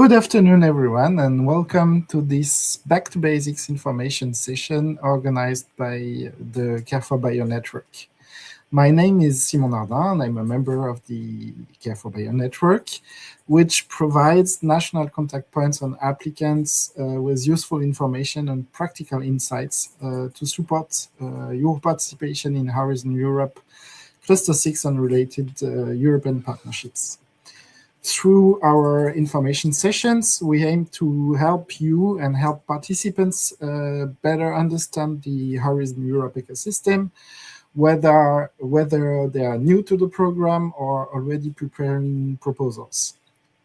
Good afternoon, everyone, and welcome to this Back to Basics information session organized by the Care for Bio Network. My name is Simon Ardin, and I'm a member of the Care for Bio Network, which provides national contact points on applicants with useful information and practical insights to support your participation in Horizon Europe Cluster 6 and related European partnerships. Through our information sessions, we aim to help you and help participants better understand the Horizon Europe ecosystem, whether they are new to the program or already preparing proposals.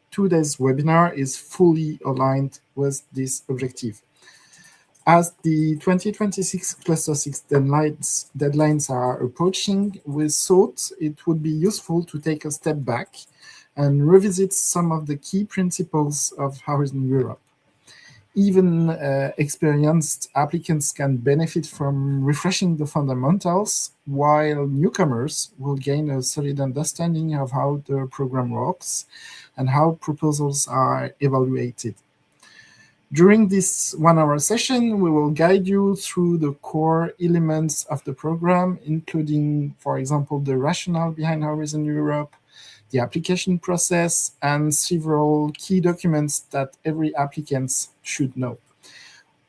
Today's webinar is fully aligned with this objective. As the 2026 Cluster 6 deadlines are approaching, we thought it would be useful to take a step back and revisit some of the key principles of Horizon Europe. Even experienced applicants can benefit from refreshing the fundamentals, while newcomers will gain a solid understanding of how the program works and how proposals are evaluated. During this one-hour session, we will guide you through the core elements of the program, including, for example, the rationale behind Horizon Europe, the application process, and several key documents that every applicant should know.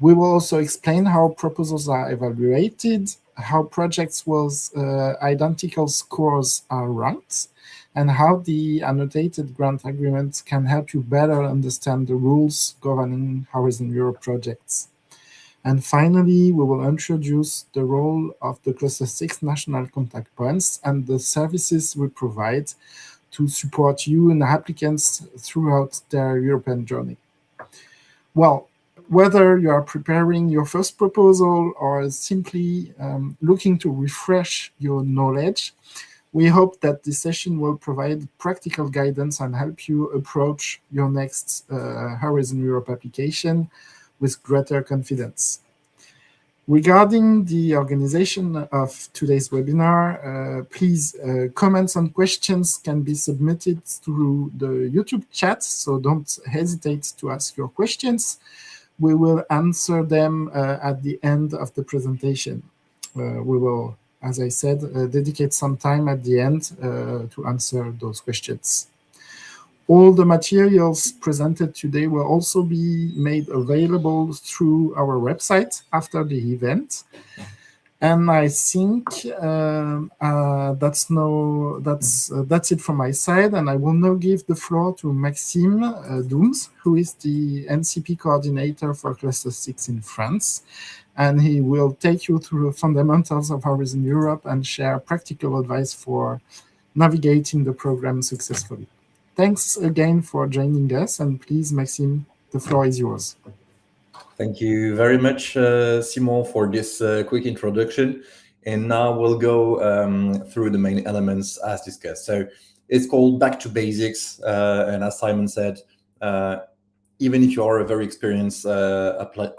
We will also explain how proposals are evaluated, how projects with identical scores are ranked, and how the annotated grant agreement can help you better understand the rules governing Horizon Europe projects. And finally, we will introduce the role of the Cluster 6 national contact points and the services we provide to support you and applicants throughout their European journey. Well, whether you are preparing your first proposal or simply looking to refresh your knowledge, we hope that this session will provide practical guidance and help you approach your next Horizon Europe application with greater confidence. Regarding the organization of today's webinar, please comments and questions can be submitted through the YouTube chat, so don't hesitate to ask your questions. We will answer them at the end of the presentation. We will, as I said, dedicate some time at the end to answer those questions. All the materials presented today will also be made available through our website after the event. And I think that's it from my side. And I will now give the floor to Maxime Dooms, who is the NCP coordinator for Cluster 6 in France. And he will take you through the fundamentals of Horizon Europe and share practical advice for navigating the program successfully. Thanks again for joining us, and please, Maxime, the floor is yours. Thank you very much, Simon, for this quick introduction. And now we'll go through the main elements as discussed. So it's called Back to Basics, and as Simon said, even if you are a very experienced applicant,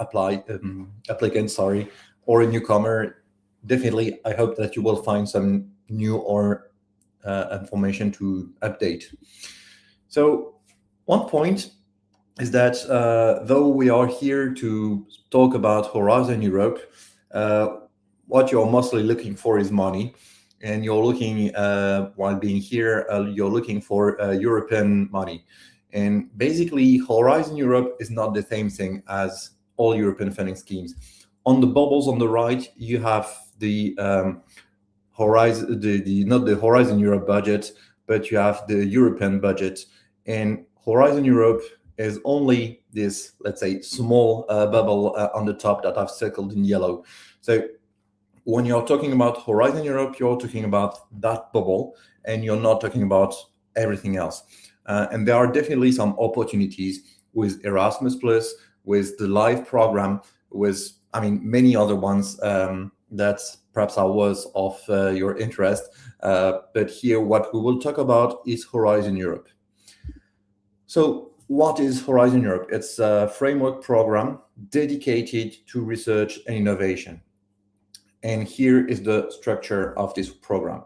or a newcomer, definitely I hope that you will find some new or information to update. So one point is that though we are here to talk about Horizon Europe, what you're mostly looking for is money. And you're looking, while being here, you're looking for European money. And basically, Horizon Europe is not the same thing as all European funding schemes. On the bubbles on the right, you have the Horizon, not the Horizon Europe budget, but you have the European budget. And Horizon Europe is only this, let's say, small bubble on the top that I've circled in yellow. So when you're talking about Horizon Europe, you're talking about that bubble, and you're not talking about everything else. And there are definitely some opportunities with Erasmus+, with the LIVE program, with, many other ones that perhaps are worth of your interest. But here, what we will talk about is Horizon Europe. So what is Horizon Europe? It's a framework program dedicated to research and innovation. And here is the structure of this program.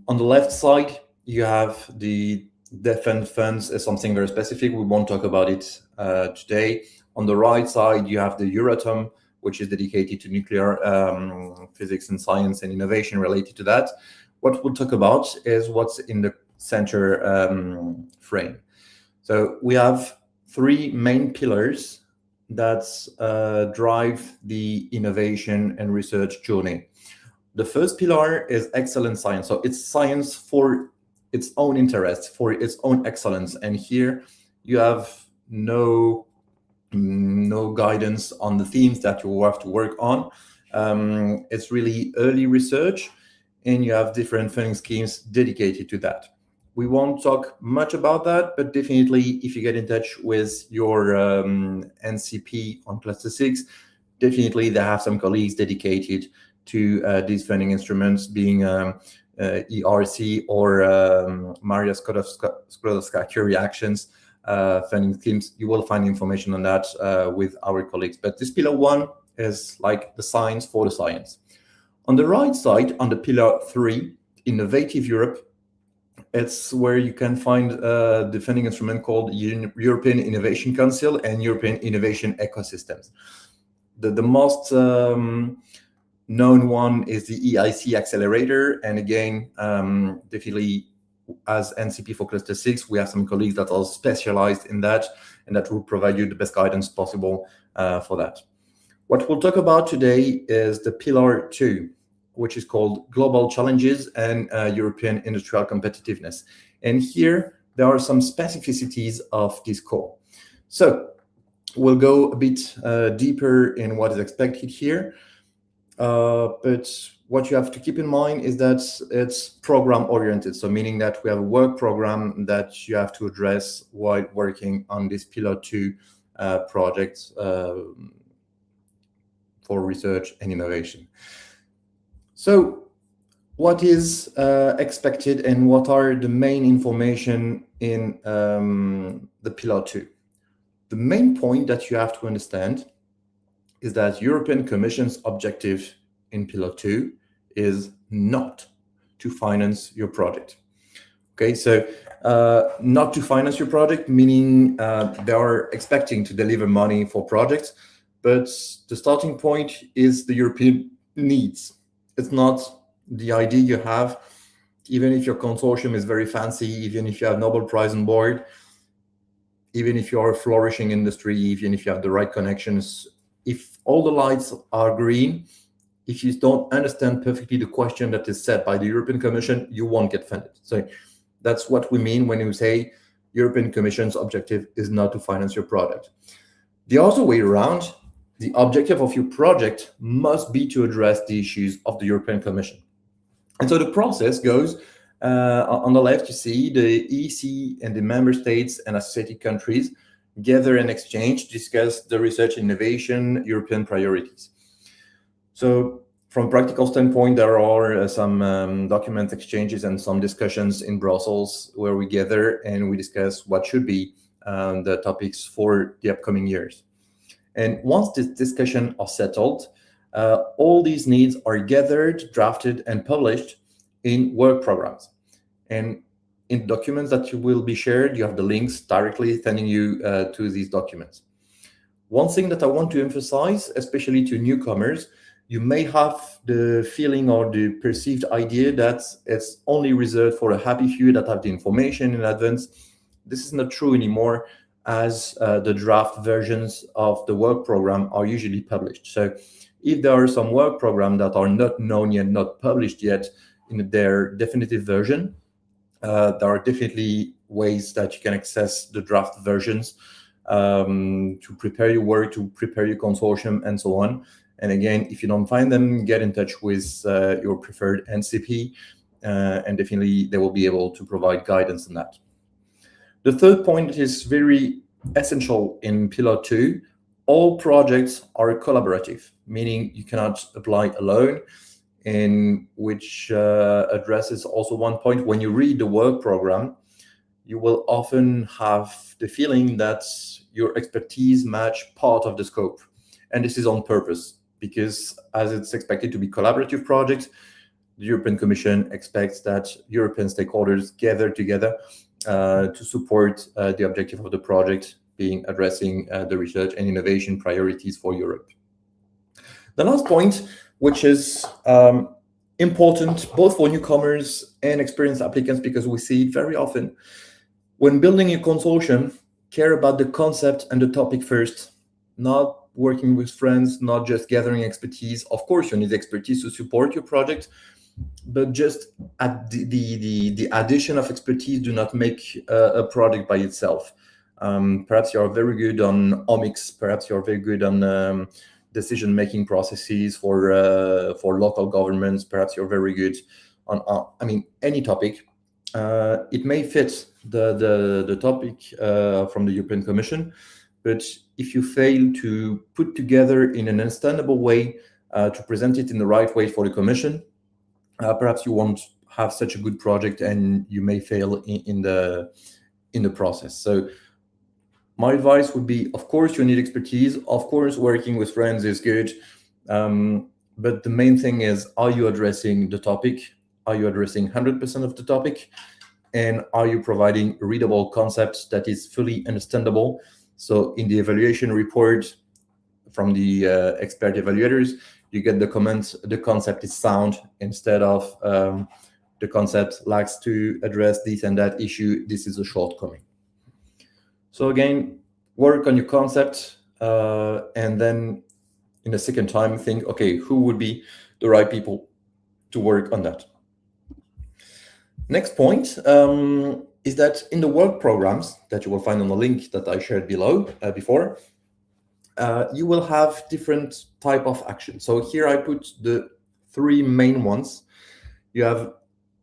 On the left side, you have the defense funds is something very specific. We won't talk about it today. On the right side, you have the Euratom, which is dedicated to nuclear physics and science and innovation related to that. What we'll talk about is what's in the center frame. So we have three main pillars that drive the innovation and research journey. The first pillar is excellent science. So it's science for its own interest, for its own excellence. And here you have no guidance on the themes that you have to work on. It's really early research, and you have different funding schemes dedicated to that. We won't talk much about that, but definitely if you get in touch with your NCP on Cluster 6, definitely they have some colleagues dedicated to these funding instruments, being ERC or Maria Skłodowska-Curie Actions funding schemes. You will find information on that with our colleagues. But this pillar 1 is like the science for the science. On the right side, on the pillar 3, Innovative Europe, it's where you can find the funding instrument called European Innovation Council and European Innovation Ecosystems. The most known one is the EIC Accelerator. And again, definitely as NCP for Cluster 6, we have some colleagues that are specialized in that, and that will provide you the best guidance possible for that. What we'll talk about today is the pillar 2, which is called Global Challenges and European Industrial Competitiveness. And here, there are some specificities of this core. So we'll go a bit deeper in what is expected here. But what you have to keep in mind is that it's program-oriented, so meaning that we have a work program that you have to address while working on this pillar 2 project for research and innovation. So what is expected and what are the main information in the pillar 2? The main point that you have to understand is that European Commission's objective in pillar 2 is not to finance your project. Okay, so not to finance your project, meaning they are expecting to deliver money for projects, but the starting point is the European needs. It's not the idea you have, even if your consortium is very fancy, even if you have Nobel Prize on board, even if you're a flourishing industry, even if you have the right connections, if all the lights are green, if you don't understand perfectly the question that is set by the European Commission, you won't get funded. So that's what we mean when we say European Commission's objective is not to finance your product. The other way around, the objective of your project must be to address the issues of the European Commission. And so the process goes, on the left, you see the EC and the member states and associated countries gather and exchange, discuss the research innovation, European priorities. So from practical standpoint, there are some document exchanges and some discussions in Brussels where we gather and we discuss what should be the topics for the upcoming years. And once this discussion are settled, all these needs are gathered, drafted, and published in work programs. And in documents that will be shared, you have the links directly sending you to these documents. One thing that I want to emphasize, especially to newcomers, you may have the feeling or the perceived idea that it's only reserved for a happy few that have the information in advance. This is not true anymore, as the draft versions of the work program are usually published. So if there are some work programs that are not known yet, not published yet in their definitive version, there are definitely ways that you can access the draft versions to prepare your work, to prepare your consortium, and so on. And again, if you don't find them, get in touch with your preferred NCP, and definitely they will be able to provide guidance on that. The third point is very essential in Pillar 2. All projects are collaborative, meaning you cannot apply alone, in which addresses also one point. When you read the work program, you will often have the feeling that your expertise match part of the scope. And this is on purpose, because as it's expected to be collaborative projects, the European Commission expects that European stakeholders gather together to support the objective of the project, being addressing the research and innovation priorities for Europe. The last point, which is important both for newcomers and experienced applicants, because we see it very often, when building a consortium, care about the concept and the topic first, not working with friends, not just gathering expertise. Of course, you need expertise to support your project, but just at the addition of expertise do not make a product by itself. Perhaps you're very good on omics, perhaps you're very good on decision-making processes for local governments, perhaps you're very good on any topic. It may fit the topic from the European Commission, but if you fail to put together in an understandable way to present it in the right way for the Commission, perhaps you won't have such a good project and you may fail in the process. So my advice would be, of course, you need expertise. Of course, working with friends is good. But the main thing is, are you addressing the topic? Are you addressing 100% of the topic? And are you providing a readable concept that is fully understandable? So in the evaluation report from the expert evaluators, you get the comment, the concept is sound, instead of the concept lacks to address this and that issue. This is a shortcoming. So again, work on your concept, and then in the second time, think, okay, who would be the right people to work on that? Next point is that in the work programs that you will find on the link that I shared below before, you will have different type of action. So here I put the three main ones. You have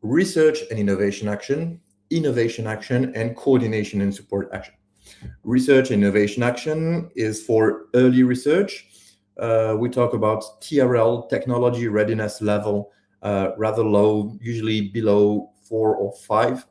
research and innovation action, and coordination and support action. Research and innovation action is for early research. We talk about TRL, technology readiness level, rather low, usually below 4 or 5.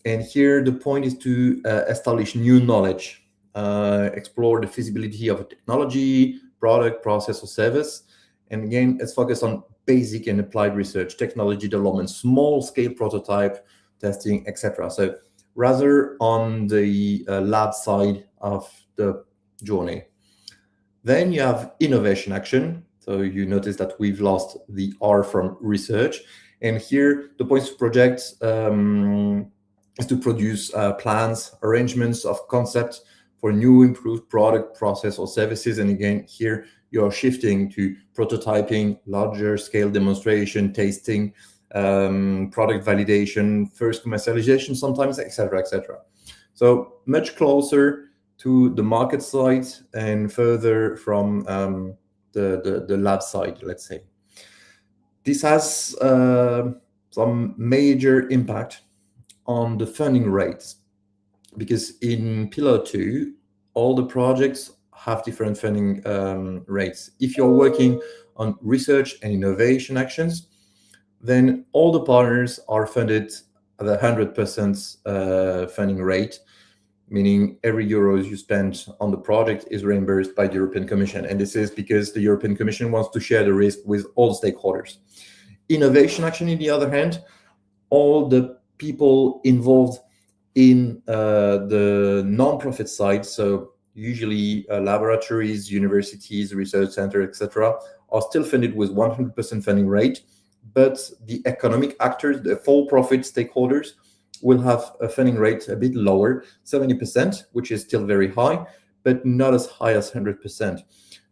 And here the point is to establish new knowledge, explore the feasibility of a technology, product, process, or service. And again, let's focus on basic and applied research, technology development, small-scale prototype testing, etc. So rather on the lab side of the journey. Then you have innovation action. So you notice that we've lost the R from research. And here the points to project is to produce plans, arrangements of concept for new improved product, process, or services. And again, here you're shifting to prototyping, larger scale demonstration, tasting, product validation, first commercialization sometimes, etc., etc. So much closer to the market side and further from the lab side, let's say. This has some major impact on the funding rates, because in Pillar 2, all the projects have different funding rates. If you're working on research and innovation actions, then all the partners are funded at a 100% funding rate, meaning every euros you spend on the project is reimbursed by the European Commission. And this is because the European Commission wants to share the risk with all stakeholders. Innovation action, on the other hand, all the people involved in the non-profit side, so usually laboratories, universities, research centers, etc., are still funded with 100% funding rate, but the economic actors, the for-profit stakeholders, will have a funding rate a bit lower, 70%, which is still very high, but not as high as 100%.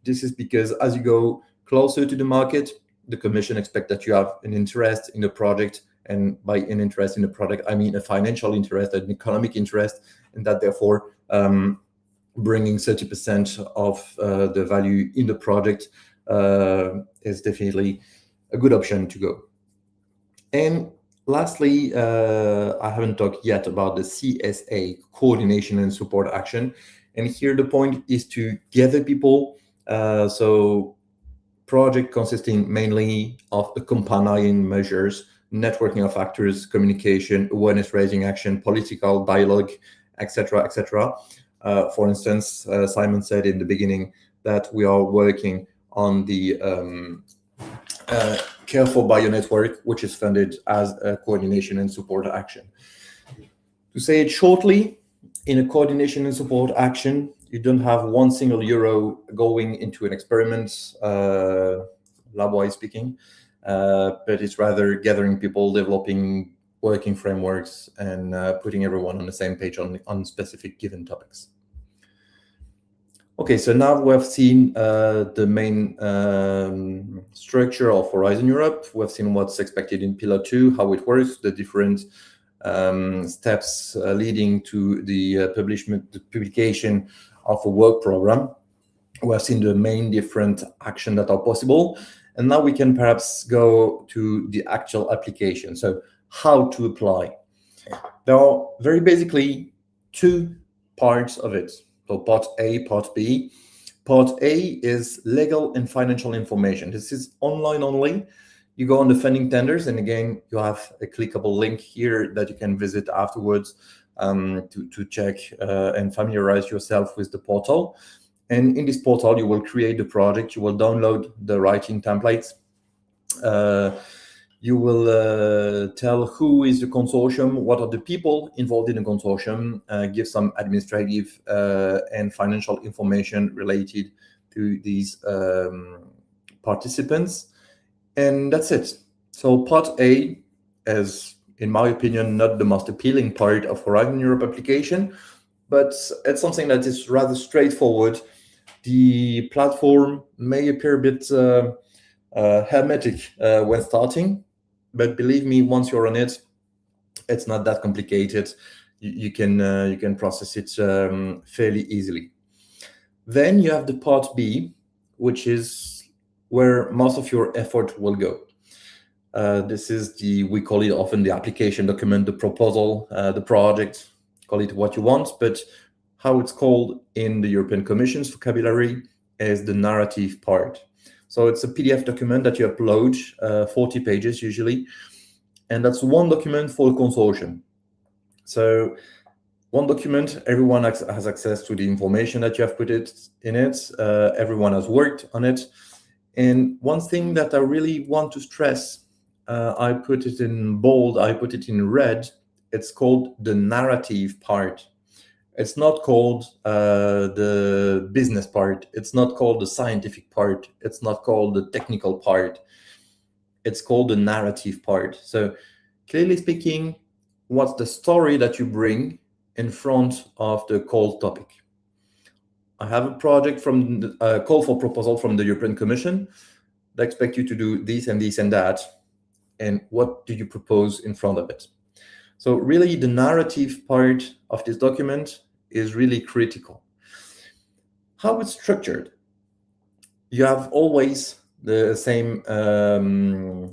This is because as you go closer to the market, the Commission expects that you have an interest in the project, and by an interest in the product, I mean a financial interest, an economic interest, and that therefore bringing 30% of the value in the project is definitely a good option to go. And lastly, I haven't talked yet about the CSA, coordination and support action. And here the point is to gather people. So project consisting mainly of accompanying measures, networking of actors, communication, awareness raising action, political dialogue, etc., etc. For instance, Simon said in the beginning that we are working on the Care for Bio Network, which is funded as a coordination and support action. To say it shortly, in a coordination and support action, you don't have one single euro going into an experiment, lab-wise speaking, but it's rather gathering people, developing working frameworks, and putting everyone on the same page on specific given topics. Okay, so now we have seen the main structure of Horizon Europe. We have seen what's expected in Pillar 2, how it works, the different steps leading to the publication of a work program. We have seen the main different actions that are possible. And now we can perhaps go to the actual application. So how to apply. There are very basically two parts of it. So part A, part B. Part A is legal and financial information. This is online only. You go on the funding tenders, and again, you have a clickable link here that you can visit afterwards to check and familiarize yourself with the portal. And in this portal, you will create the project, you will download the writing templates. You will tell who is the consortium, what are the people involved in the consortium, give some administrative and financial information related to these participants. And that's it. So part A is, in my opinion, not the most appealing part of Horizon Europe application, but it's something that is rather straightforward. The platform may appear a bit hermetic when starting, but believe me, once you're on it, it's not that complicated. You can process it fairly easily. Then you have the part B, which is where most of your effort will go. This is we call it often the application document, the proposal, the project, call it what you want, but how it's called in the European Commission's vocabulary is the narrative part. So it's a PDF document that you upload, 40 pages usually, and that's one document for the consortium. So one document, everyone has access to the information that you have put in it, everyone has worked on it. And one thing that I really want to stress, I put it in bold, I put it in red, it's called the narrative part. It's not called the business part. It's not called the scientific part. It's not called the technical part. It's called the narrative part. So clearly speaking, what's the story that you bring in front of the call topic? I have a project from the call for proposal from the European Commission. They expect you to do this and this and that. And what do you propose in front of it? So really the narrative part of this document is really critical. How it's structured. You have always the same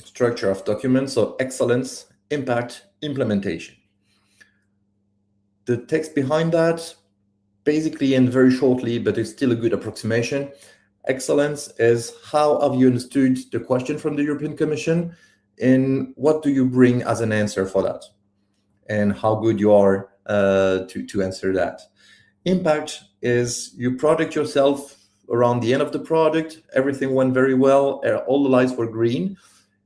structure of documents, so excellence, impact, implementation. The text behind that, basically and very shortly, but it's still a good approximation. Excellence is how have you understood the question from the European Commission, and what do you bring as an answer for that, and how good you are to answer that. Impact is you project yourself around the end of the project, everything went very well, all the lights were green,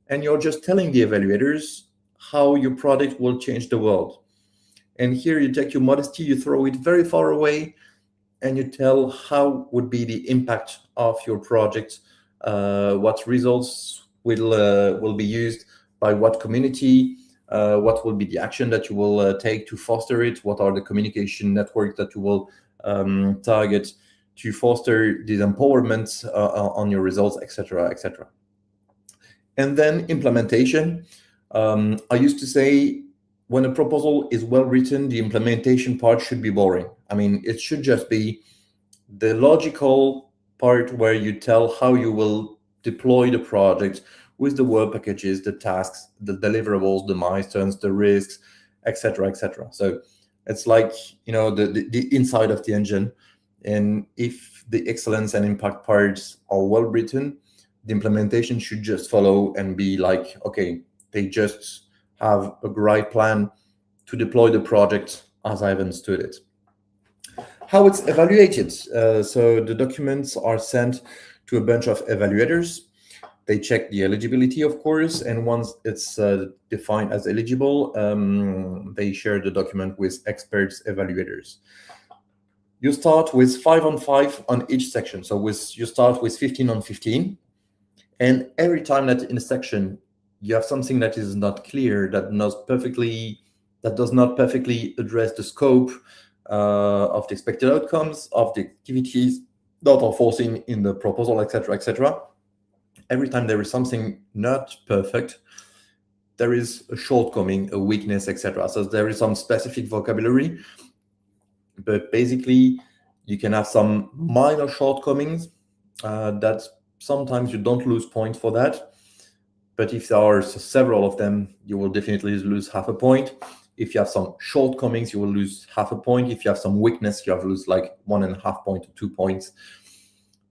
and you're just telling the evaluators how your product will change the world. And here you take your modesty, you throw it very far away, and you tell how would be the impact of your project, what results will be used by what community, what will be the action that you will take to foster it, what are the communication networks that you will target to foster this empowerment on your results, etc., etc. And then implementation. I used to say, when a proposal is well written, the implementation part should be boring. I mean, it should just be the logical part where you tell how you will deploy the project with the work packages, the tasks, the deliverables, the milestones, the risks, etc., etc. So it's like, the inside of the engine. And if the excellence and impact parts are well written, the implementation should just follow and be like, okay, they just have a great plan to deploy the project as I've understood it. How it's evaluated. So the documents are sent to a bunch of evaluators. They check the eligibility, of course, and once it's defined as eligible, they share the document with experts evaluators. You start with 5 on 5 on each section. So you start with 15 on 15. And every time that in a section you have something that is not clear, that does not perfectly address the scope of the expected outcomes of the activities that are foreseen in the proposal, etc., etc. Every time there is something not perfect, there is a shortcoming, a weakness, etc. So there is some specific vocabulary, but basically you can have some minor shortcomings that sometimes you don't lose points for that. But if there are several of them, you will definitely lose half a point. If you have some shortcomings, you will lose half a point. If you have some weakness, you have to lose like 1.5 points to 2 points.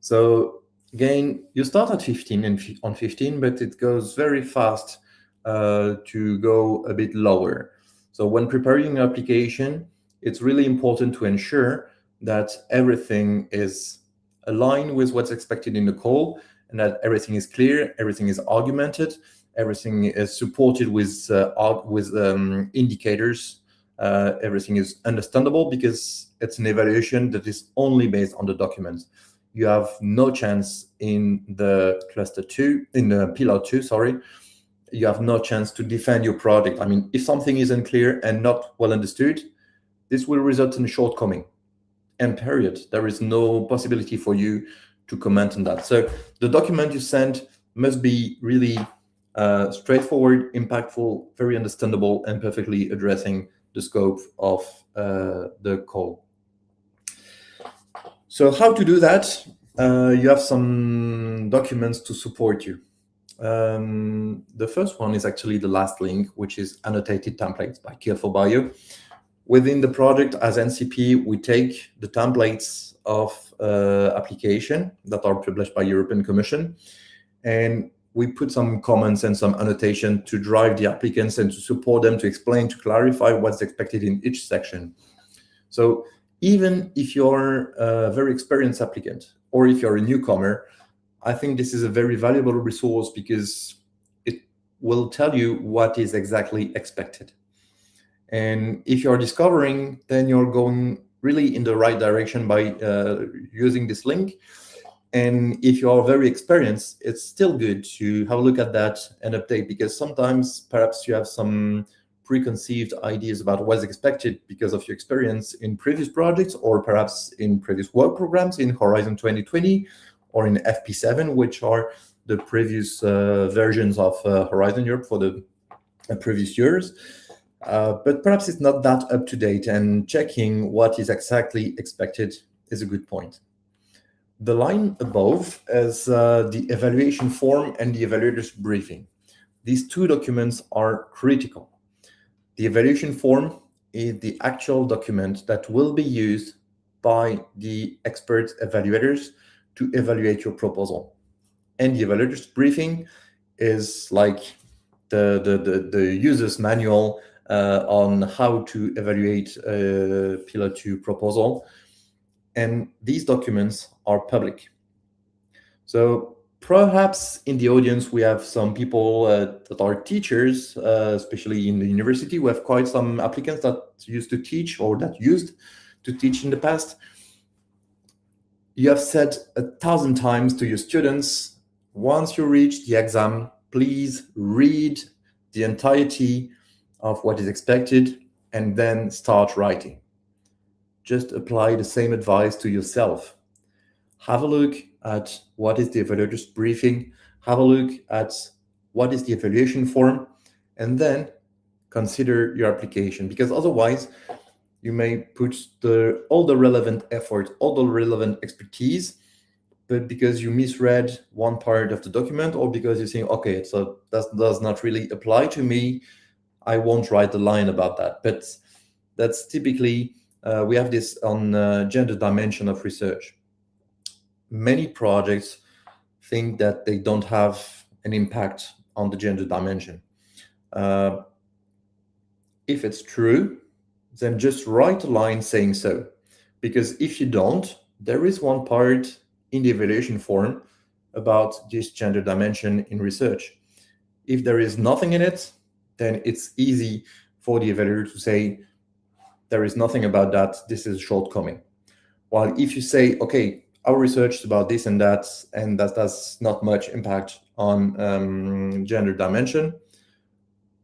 So again, you start at 15 and on 15, but it goes very fast to go a bit lower. So when preparing your application, it's really important to ensure that everything is aligned with what's expected in the call, and that everything is clear, everything is argumented, everything is supported with indicators, everything is understandable, because it's an evaluation that is only based on the documents. You have no chance in the pillar 2, sorry, you have no chance to defend your product. I mean, if something is unclear and not well understood, this will result in a shortcoming, and period. There is no possibility for you to comment on that. So the document you send must be really straightforward, impactful, very understandable, and perfectly addressing the scope of the call. So how to do that? You have some documents to support you. The first one is actually the last link, which is Annotated Templates by Care4Bio. Within the project as NCP, we take the templates of application that are published by European Commission, and we put some comments and some annotation to drive the applicants and to support them, to explain, to clarify what's expected in each section. So even if you're a very experienced applicant, or if you're a newcomer, I think this is a very valuable resource, because it will tell you what is exactly expected. And if you're discovering, then you're going really in the right direction by using this link. And if you are very experienced, it's still good to have a look at that and update, because sometimes perhaps you have some preconceived ideas about what's expected because of your experience in previous projects, or perhaps in previous work programs in Horizon 2020 or in FP7, which are the previous versions of Horizon Europe for the previous years. But perhaps it's not that up to date, and checking what is exactly expected is a good point. The line above is the evaluation form and the evaluator's briefing. These two documents are critical. The evaluation form is the actual document that will be used by the expert evaluators to evaluate your proposal. And the evaluator's briefing is like the user's manual on how to evaluate a Pillar 2 proposal. And these documents are public. So perhaps in the audience, we have some people that are teachers, especially in the university. We have quite some applicants that used to teach, or that used to teach in the past. You have said 1,000 times to your students, once you reach the exam, please read the entirety of what is expected and then start writing. Just apply the same advice to yourself. Have a look at what is the evaluator's briefing, have a look at what is the evaluation form, and then consider your application, because otherwise you may put all the relevant effort, all the relevant expertise, but because you misread one part of the document, or because you think, okay, so that does not really apply to me, I won't write the line about that. But that's typically, we have this on gender dimension of research. Many projects think that they don't have an impact on the gender dimension. If it's true, then just write a line saying so. Because if you don't, there is one part in the evaluation form about this gender dimension in research. If there is nothing in it, then it's easy for the evaluator to say, there is nothing about that, this is a shortcoming. While if you say, okay, our research is about this and that does not much impact on gender dimension,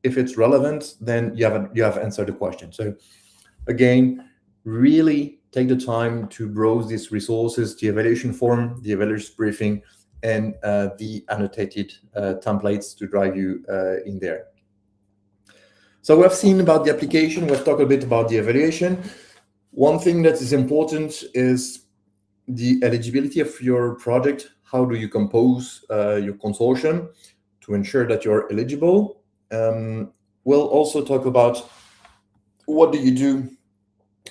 if it's relevant, then you have answered the question. So again, really take the time to browse these resources, the evaluation form, the evaluator's briefing, and the annotated templates to drive you in there. So we've seen about the application, we've talked a bit about the evaluation. One thing that is important is the eligibility of your project. How do you compose your consortium to ensure that you're eligible? We'll also talk about what do you do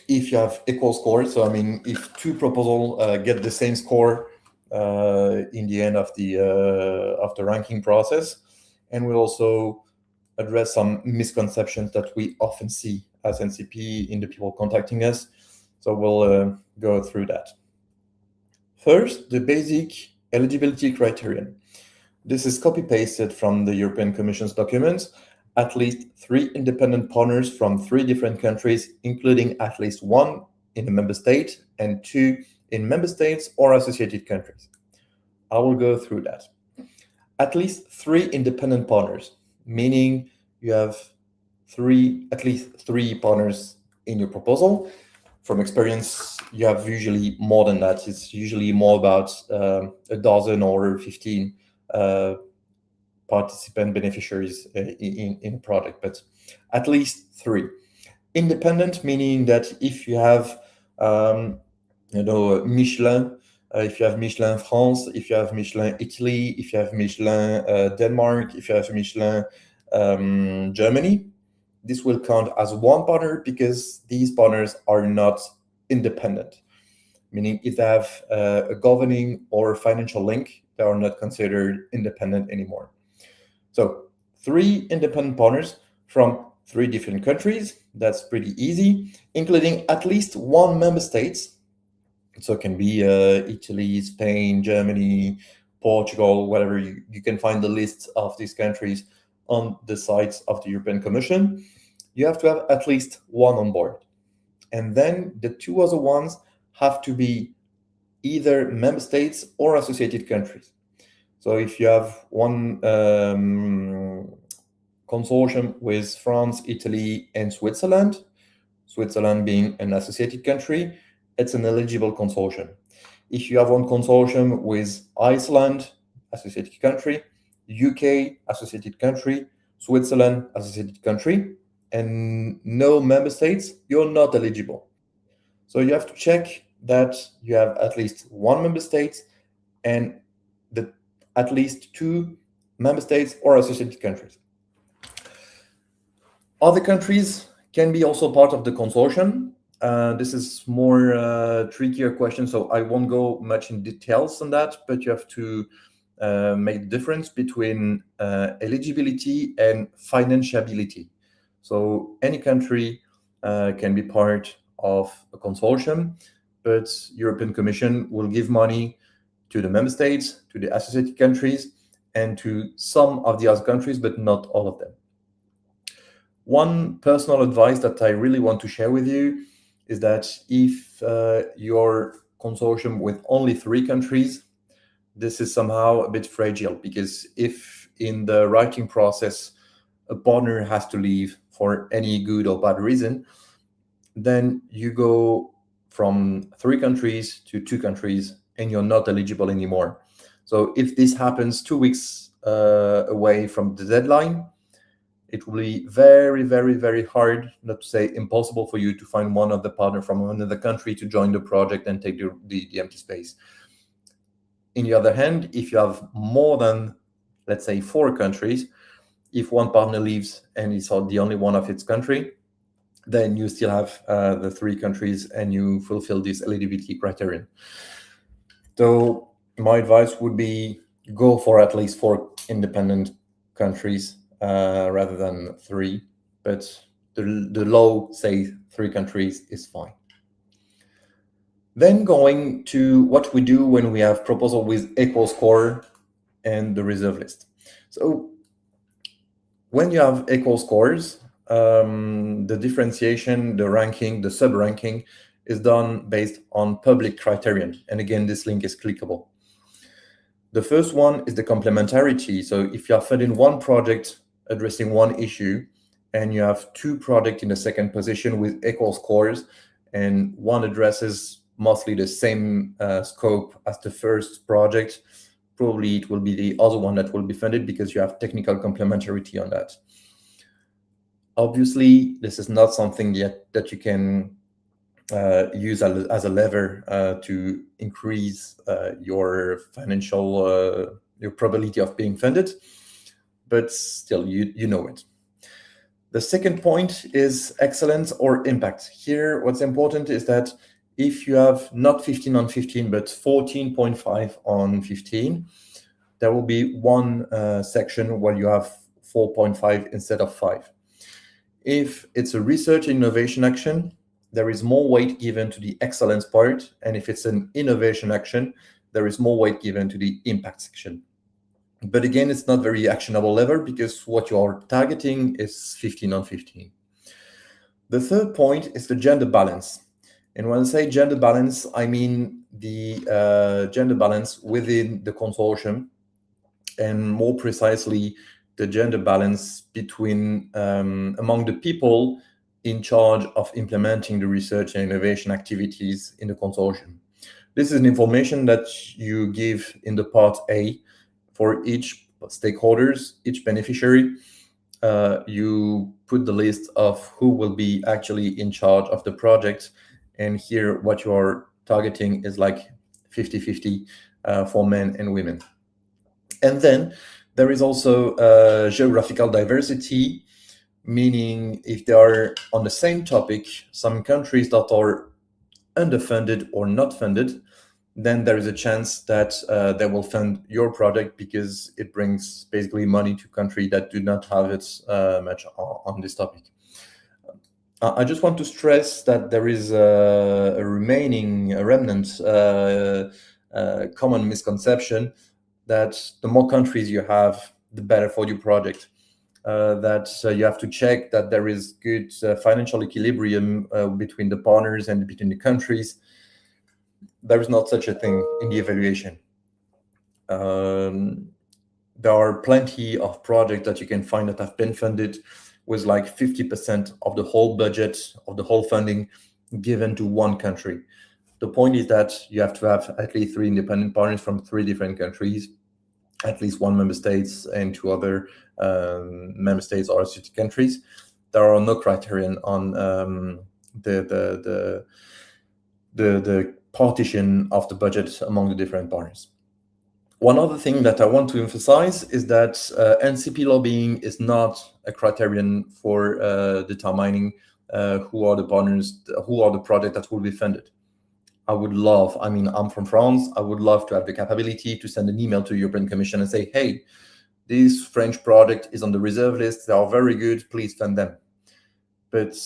if you have equal scores. So I mean, if two proposals get the same score in the end of the ranking process, and we'll also address some misconceptions that we often see as NCP in the people contacting us. So we'll go through that. First, the basic eligibility criterion. This is copy-pasted from the European Commission's documents. At least 3 independent partners from 3 different countries, including at least 1 in a member state and 2 in member states or associated countries. I will go through that. At least 3 independent partners, meaning you have at least 3 partners in your proposal. From experience, you have usually more than that. It's usually more about a dozen or 15 participant beneficiaries in a project, but at least 3. Independent, meaning that if you have Michelin, if you have Michelin France, if you have Michelin Italy, if you have Michelin Denmark, if you have Michelin Germany, this will count as one partner because these partners are not independent. Meaning if they have a governing or financial link, they are not considered independent anymore. So 3 independent partners from 3 different countries, that's pretty easy, including at least 1 member state. So it can be Italy, Spain, Germany, Portugal, whatever. You can find the list of these countries on the sites of the European Commission. You have to have at least 1 on board. And then the 2 other ones have to be either member states or associated countries. So if you have one consortium with France, Italy, and Switzerland, Switzerland being an associated country, it's an eligible consortium. If you have one consortium with Iceland, associated country, UK, associated country, Switzerland, associated country, and no member states, you're not eligible. So you have to check that you have at least 1 member state and at least 2 member states or associated countries. Other countries can be also part of the consortium. This is more trickier question, so I won't go much in details on that, but you have to make the difference between eligibility and financiability. So any country can be part of a consortium, but European Commission will give money to the member states, to the associated countries, and to some of the other countries, but not all of them. One personal advice that I really want to share with you is that if your consortium with only 3 countries, this is somehow a bit fragile, because if in the writing process a partner has to leave for any good or bad reason, then you go from 3 countries to 2 countries and you're not eligible anymore. So if this happens 2 weeks away from the deadline, it will be very, very, very hard, not to say impossible, for you to find one of the partner from another country to join the project and take the empty space. On the other hand, if you have more than, let's say, 4 countries, if one partner leaves and is the only one of its country, then you still have the 3 countries and you fulfill this eligibility criterion. So my advice would be go for at least 4 independent countries rather than 3, but the law says 3 countries is fine. Then going to what we do when we have proposal with equal score and the reserve list. So when you have equal scores, the differentiation, the ranking, the sub-ranking is done based on public criterion. And again, this link is clickable. The first one is the complementarity. So if you are funding one project addressing one issue, and you have two projects in the second position with equal scores, and one addresses mostly the same scope as the first project, probably it will be the other one that will be funded because you have technical complementarity on that. Obviously, this is not something yet that you can use as a lever to increase your financial, your probability of being funded, but still you know it. The second point is excellence or impact. Here, what's important is that if you have not 15 on 15, but 14.5 on 15, there will be one section where you have 4.5 instead of 5. If it's a research innovation action, there is more weight given to the excellence part. And if it's an innovation action, there is more weight given to the impact section. But again, it's not very actionable lever because what you are targeting is 15 on 15. The third point is the gender balance. And when I say gender balance, I mean the gender balance within the consortium, and more precisely, the gender balance between among the people in charge of implementing the research and innovation activities in the consortium. This is an information that you give in the part A for each stakeholders, each beneficiary. You put the list of who will be actually in charge of the project. And here what you are targeting is like 50-50 for men and women. And then there is also geographical diversity, meaning if they are on the same topic, some countries that are underfunded or not funded, then there is a chance that they will fund your project because it brings basically money to countries that do not have it much on this topic. I just want to stress that there is a remnant common misconception that the more countries you have, the better for your project. That you have to check that there is good financial equilibrium between the partners and between the countries. There is not such a thing in the evaluation. There are plenty of projects that you can find that have been funded with like 50% of the whole budget, of the whole funding given to one country. The point is that you have to have at least 3 independent partners from 3 different countries, at least 1 member states and 2 other member states or associated countries. There are no criterion on the partition of the budget among the different partners. One other thing that I want to emphasize is that NCP lobbying is not a criterion for determining who are the partners, who are the projects that will be funded. I'm from France, I would love to have the capability to send an email to the European Commission and say, hey, this French project is on the reserve list, they are very good, please fund them. But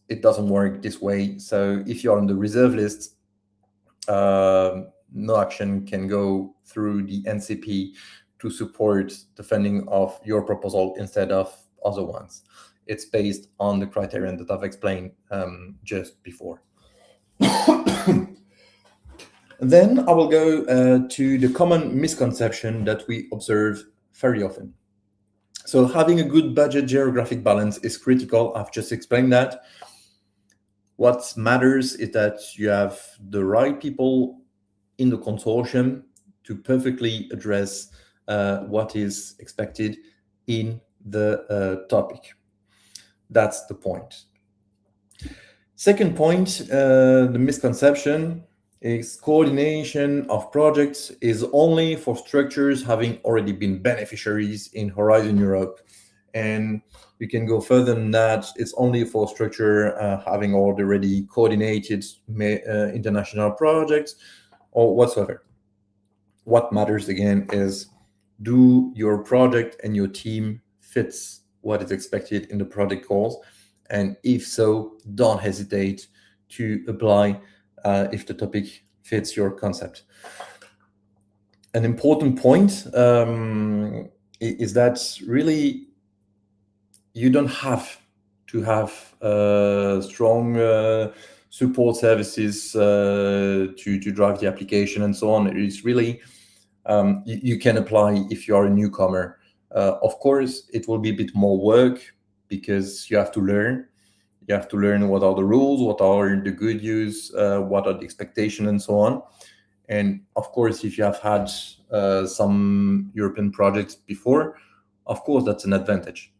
it doesn't work this way. So if you're on the reserve list, no action can go through the NCP to support the funding of your proposal instead of other ones. It's based on the criterion that I've explained just before. Then I will go to the common misconception that we observe very often. So having a good budget geographic balance is critical. I've just explained that. What matters is that you have the right people in the consortium to perfectly address what is expected in the topic. That's the point. Second point, the misconception is coordination of projects is only for structures having already been beneficiaries in Horizon Europe. And we can go further than that. It's only for structure having already coordinated international projects or whatsoever. What matters again is, do your project and your team fits what is expected in the project goals? And if so, don't hesitate to apply if the topic fits your concept. An important point is that really you don't have to have strong support services to drive the application and so on. It's really you can apply if you are a newcomer. Of course, it will be a bit more work because you have to learn. You have to learn what are the rules, what are the good use, what are the expectations, and so on. And of course, if you have had some European projects before, of course, that's an advantage.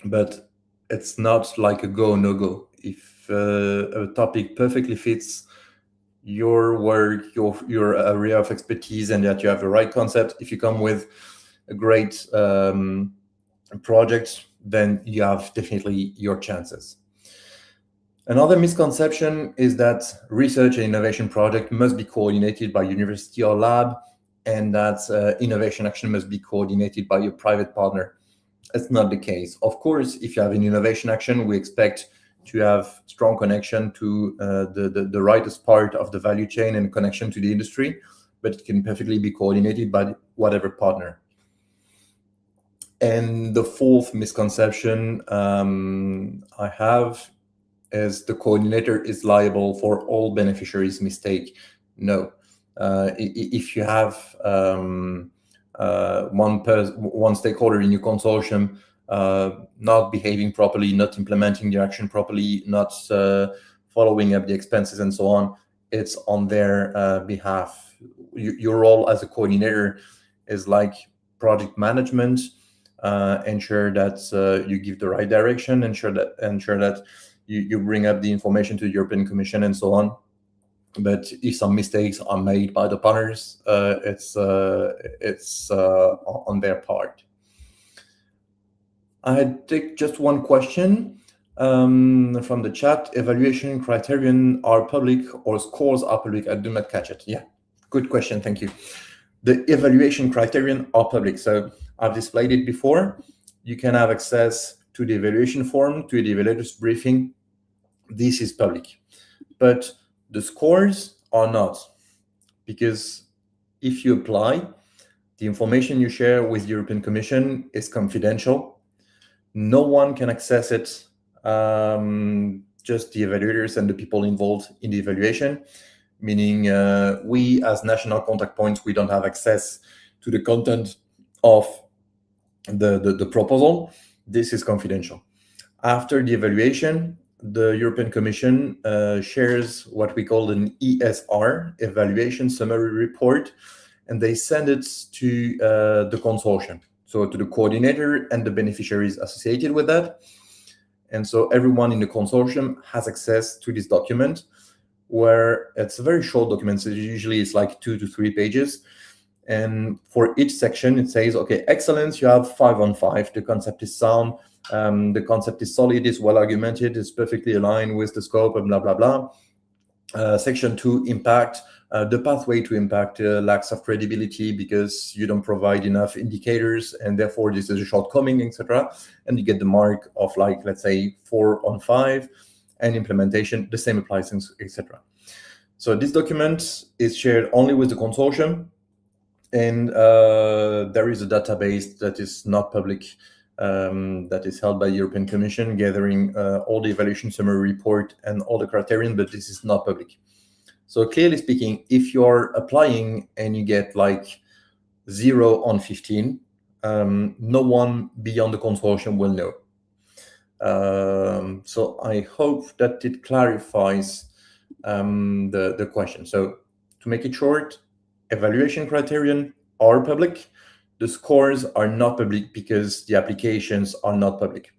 But it's not like a go, no go. If a topic perfectly fits your work, your area of expertise, and that you have the right concept, if you come with a great project, then you have definitely your chances. Another misconception is that research and innovation project must be coordinated by university or lab, and that innovation action must be coordinated by your private partner. That's not the case. Of course, if you have an innovation action, we expect to have strong connection to the rightest part of the value chain and connection to the industry, but it can perfectly be coordinated by whatever partner. And the fourth misconception I have is the coordinator is liable for all beneficiaries' mistake. No. If you have one stakeholder in your consortium not behaving properly, not implementing the action properly, not following up the expenses and so on, it's on their behalf. Your role as a coordinator is like project management, ensure that you give the right direction, ensure that you bring up the information to the European Commission and so on. But if some mistakes are made by the partners, it's on their part. I take just one question from the chat. Evaluation criterion are public or scores are public? I do not catch it. Yeah, good question. Thank you. The evaluation criterion are public. So I've displayed it before. You can have access to the evaluation form, to the evaluator's briefing. This is public. But the scores are not, because if you apply, the information you share with the European Commission is confidential. No one can access it, just the evaluators and the people involved in the evaluation, meaning we as national contact points, we don't have access to the content of the proposal. This is confidential. After the evaluation, the European Commission shares what we call an ESR, Evaluation Summary Report, and they send it to the consortium, so to the coordinator and the beneficiaries associated with that. And so everyone in the consortium has access to this document, where it's a very short document, so usually it's like 2 to 3 pages. And for each section, it says, okay, excellence, you have 5 on 5. The concept is sound. The concept is solid, is well argumented, is perfectly aligned with the scope, and blah, blah, blah. Section 2, impact. The pathway to impact lacks of credibility because you don't provide enough indicators, and therefore this is a shortcoming, etc. And you get the mark of, like, let's say 4 on 5. And implementation, the same applies, etc. So this document is shared only with the consortium. And there is a database that is not public, that is held by the European Commission, gathering all the evaluation summary report and all the criterion, but this is not public. So clearly speaking, if you're applying and you get like 0 on 15, no one beyond the consortium will know. So I hope that it clarifies the question. So to make it short, evaluation criterion are public. The scores are not public because the applications are not public.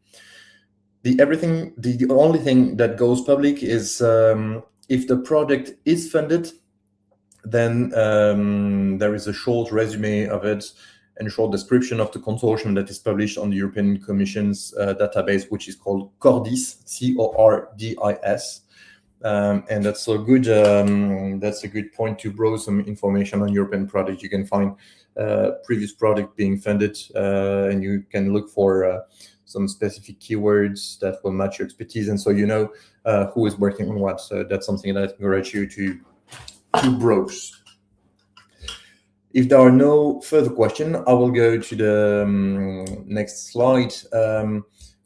The only thing that goes public is if the project is funded, then there is a short resume of it and a short description of the consortium that is published on the European Commission's database, which is called CORDIS, CORDIS. And that's a good point to browse some information on European projects. You can find previous project being funded, and you can look for some specific keywords that will match your expertise, and so you know who is working on what. So that's something that I encourage you to browse. If there are no further questions, I will go to the next slide,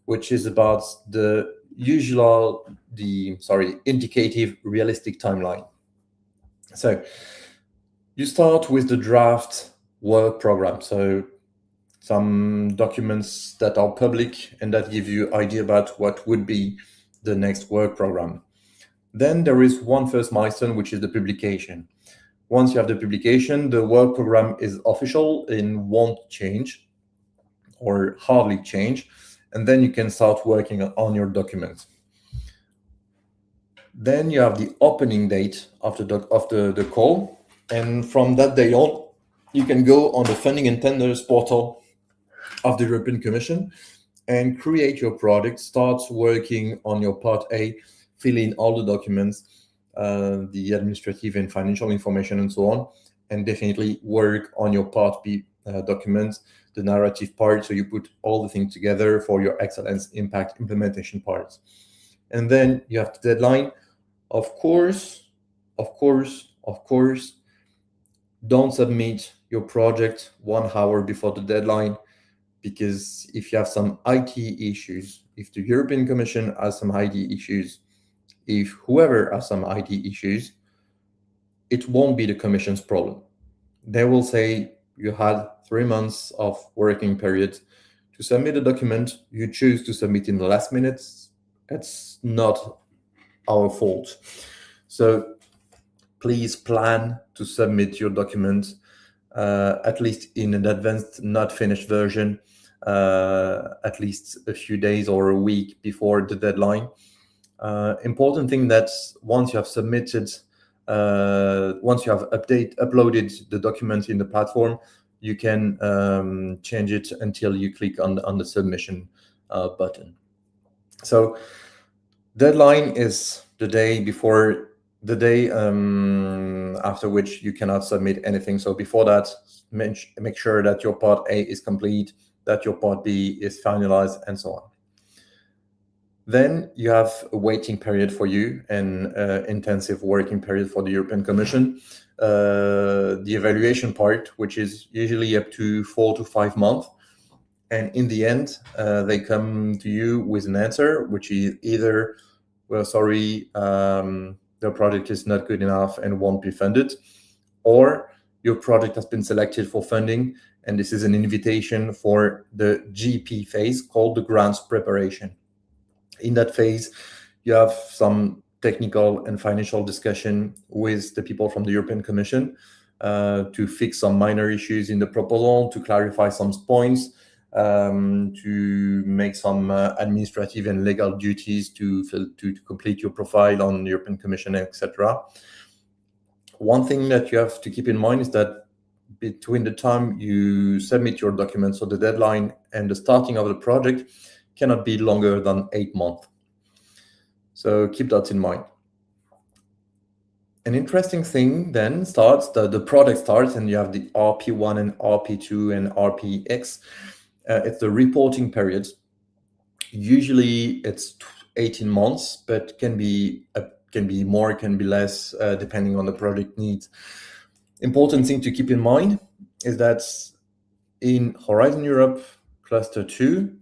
which is about the indicative realistic timeline. So you start with the draft work program. So some documents that are public and that give you idea about what would be the next work program. Then there is one first milestone, which is the publication. Once you have the publication, the work program is official and won't change or hardly change. And then you can start working on your document. Then you have the opening date of the call. And from that day on, you can go on the funding and tenders portal of the European Commission and create your project, start working on your part A, fill in all the documents, the administrative and financial information and so on, and definitely work on your part B documents, the narrative part, so you put all the things together for your excellence impact implementation parts. And then you have the deadline. Of course, don't submit your project 1 hour before the deadline, because if you have some IT issues, if the European Commission has some IT issues, if whoever has some IT issues, it won't be the Commission's problem. They will say you had 3 months of working period to submit a document. You choose to submit in the last minute. It's not our fault. So please plan to submit your document at least in an advanced, not finished version, at least a few days or a week before the deadline. Important thing that once you have submitted, once you have uploaded the document in the platform, you can change it until you click on the submission button. So deadline is the day before, the day after which you cannot submit anything. So before that, make sure that your part A is complete, that your part B is finalized, and so on. Then you have a waiting period for you and intensive working period for the European Commission. The evaluation part, which is usually up to 4 to 5 months. And in the end, they come to you with an answer, which is either, well, sorry, the project is not good enough and won't be funded, or your project has been selected for funding, and this is an invitation for the GP phase called the grants preparation. In that phase, you have some technical and financial discussion with the people from the European Commission to fix some minor issues in the proposal, to clarify some points, to make some administrative and legal duties to complete your profile on the European Commission, etc. One thing that you have to keep in mind is that between the time you submit your documents, so the deadline and the starting of the project cannot be longer than 8 months. So keep that in mind. An interesting thing then starts, the project starts, and you have the RP1 and RP2 and RPX. It's the reporting period. Usually it's 18 months, but can be more, can be less, depending on the project needs. Important thing to keep in mind is that in Horizon Europe Cluster 2,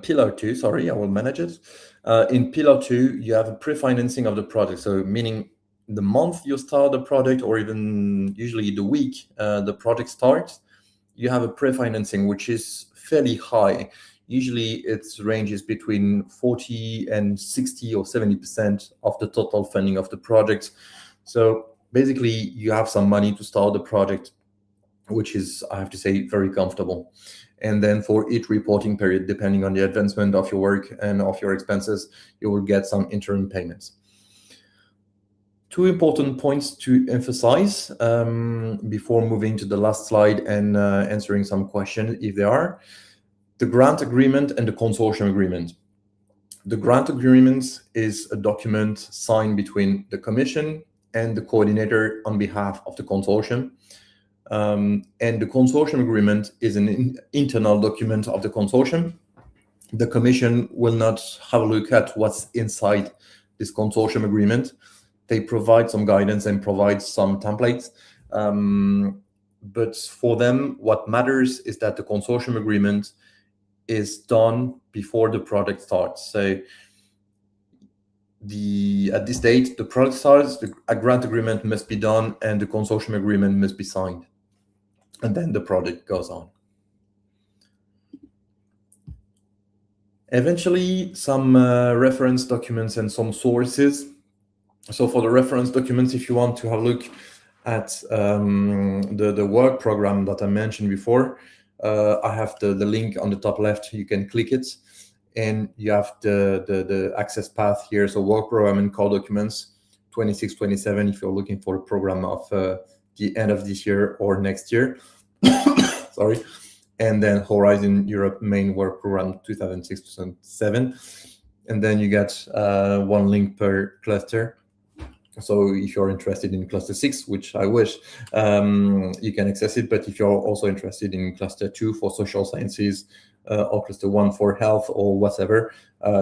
Pillar 2, sorry, I will manage it. In Pillar 2, you have a pre-financing of the project. So meaning the month you start the project, or even usually the week the project starts, you have a pre-financing, which is fairly high. Usually it ranges between 40 and 60 or 70% of the total funding of the project. So basically you have some money to start the project, which is, I have to say, very comfortable. And then for each reporting period, depending on the advancement of your work and of your expenses, you will get some interim payments. Two important points to emphasize before moving to the last slide and answering some questions, if there are. The grant agreement and the consortium agreement. The grant agreement is a document signed between the Commission and the coordinator on behalf of the consortium. And the consortium agreement is an internal document of the consortium. The Commission will not have a look at what's inside this consortium agreement. They provide some guidance and provide some templates. But for them, what matters is that the consortium agreement is done before the project starts. So at this date, the project starts, a grant agreement must be done, and the consortium agreement must be signed. And then the project goes on. Eventually, some reference documents and some sources. So for the reference documents, if you want to have a look at the work program that I mentioned before, I have the link on the top left. You can click it, and you have the access path here. So work program and core documents 26-27 if you're looking for a program of the end of this year or next year. Sorry. And then Horizon Europe main work program 2006-2007. And then you get one link per cluster. So if you're interested in cluster 6, which I wish, you can access it. But if you're also interested in cluster 2 for social sciences or cluster 1 for health or whatever,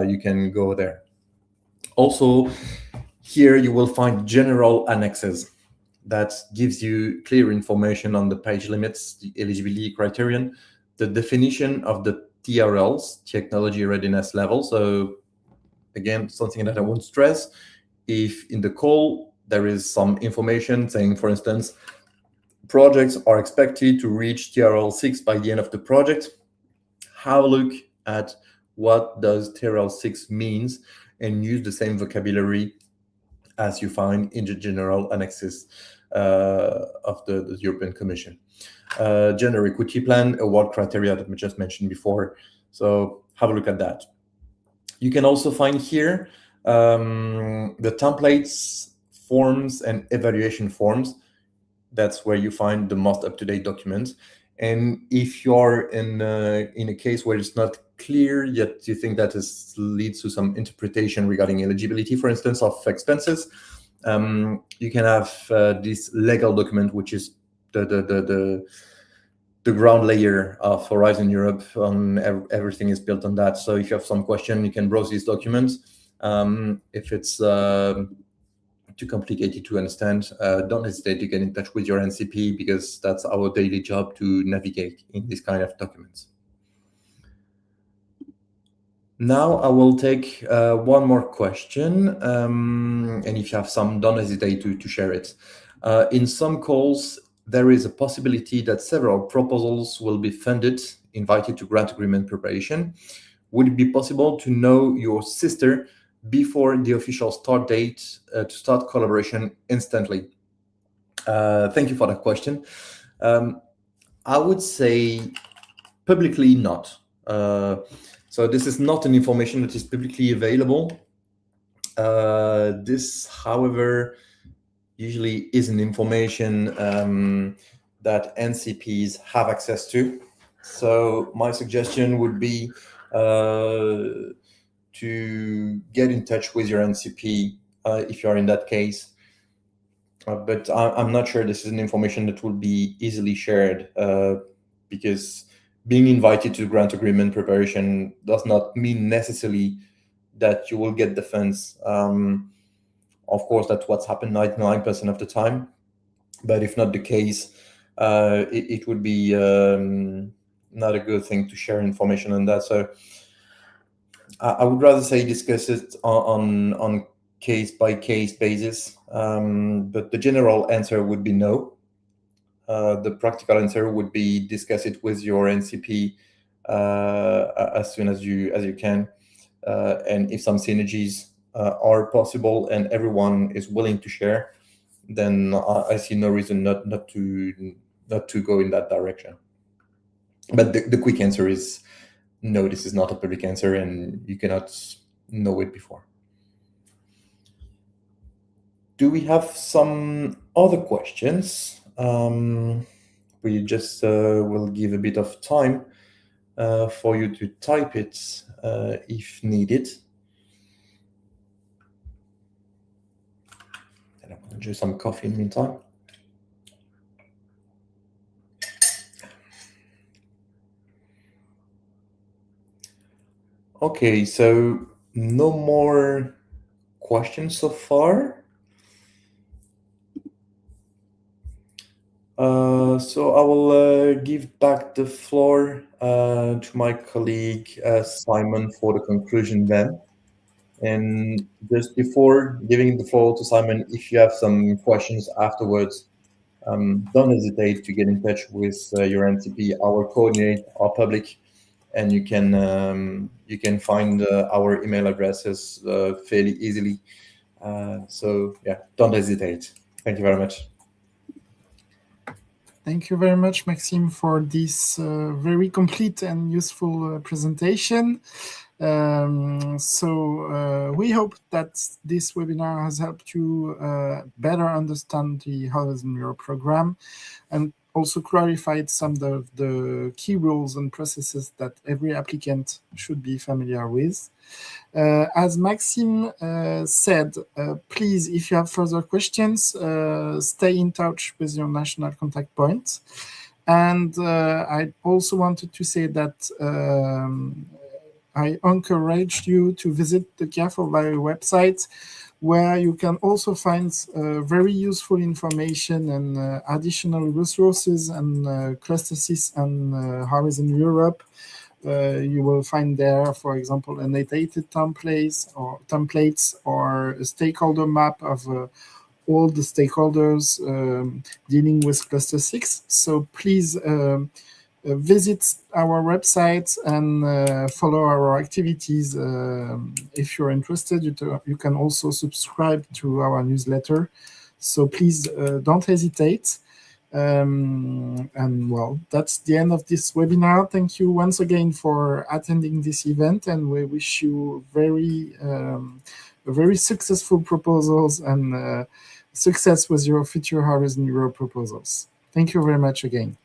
you can go there. Also, here you will find general annexes that gives you clear information on the page limits, the eligibility criterion, the definition of the TRLs, technology readiness level. So again, something that I won't stress. If in the call there is some information saying, for instance, projects are expected to reach TRL 6 by the end of the project, have a look at what does TRL 6 means and use the same vocabulary as you find in the general annexes of the European Commission. Gender equity plan, award criteria that we just mentioned before. So have a look at that. You can also find here the templates, forms, and evaluation forms. That's where you find the most up-to-date documents. And if you're in a case where it's not clear yet, you think that leads to some interpretation regarding eligibility, for instance, of expenses, you can have this legal document, which is the ground layer of Horizon Europe. Everything is built on that. So if you have some question, you can browse these documents. If it's too complicated to understand, don't hesitate to get in touch with your NCP, because that's our daily job to navigate in this kind of documents. Now I will take one more question, and if you have some, don't hesitate to share it. In some calls, there is a possibility that several proposals will be funded, invited to grant agreement preparation. Would it be possible to know your sister before the official start date to start collaboration instantly? Thank you for that question. I would say publicly not. So this is not an information that is publicly available. This, however, usually is an information that NCPs have access to. So my suggestion would be to get in touch with your NCP if you're in that case. But I'm not sure this is an information that will be easily shared, because being invited to grant agreement preparation does not mean necessarily that you will get the funds. Of course, that's what's happened 99% of the time. But if not the case, it would be not a good thing to share information on that. So I would rather say discuss it on case-by-case basis. But the general answer would be no. The practical answer would be discuss it with your NCP as soon as you can. And if some synergies are possible and everyone is willing to share, then I see no reason not to go in that direction. But the quick answer is no, this is not a public answer, and you cannot know it before. Do we have some other questions? We just will give a bit of time for you to type it if needed. And I'm going to do some coffee in the meantime. Okay, so no more questions so far. So I will give back the floor to my colleague Simon for the conclusion then. And just before giving the floor to Simon, if you have some questions afterwards, don't hesitate to get in touch with your NCP. I will coordinate our public, and you can find our email addresses fairly easily. So yeah, don't hesitate. Thank you very much. Thank you very much, Maxime, for this very complete and useful presentation. We hope that this webinar has helped you better understand the Horizon Europe program and also clarified some of the key rules and processes that every applicant should be familiar with. As Maxime said, please, if you have further questions, stay in touch with your national contact point. And I also wanted to say that I encourage you to visit the Care4Bio website, where you can also find very useful information and additional resources and Cluster CEST and Horizon Europe. You will find there, for example, annotated templates or a stakeholder map of all the stakeholders dealing with Cluster 6. So please visit our website and follow our activities. If you're interested, you can also subscribe to our newsletter. So please don't hesitate. And well, that's the end of this webinar. Thank you once again for attending this event, and we wish you very successful proposals and success with your future Horizon Europe proposals. Thank you very much again.